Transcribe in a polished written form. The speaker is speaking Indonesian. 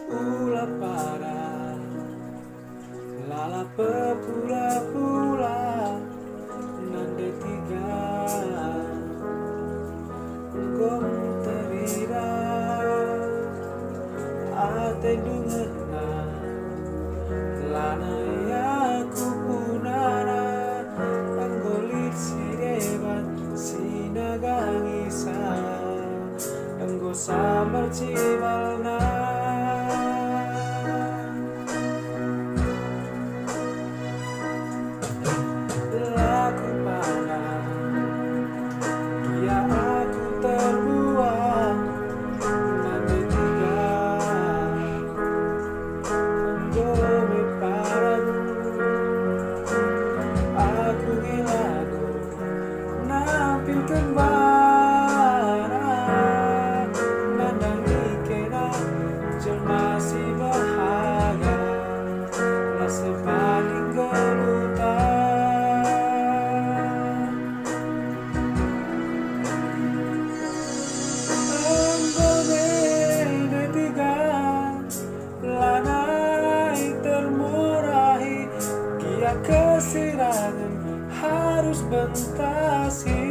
Ula para lala pepula-pula nande tiga gom terira ate dungena lana ya kupunana anggolit sireban sinagangisa anggo samar cibalna laku pada dia aku terbuang nanti tiga anggo parang aku ngelago nampilkan barang nandangi kena jelmasi bahagia lah sepaling gelutan lanai termurahi kia kesirangan harus bentasi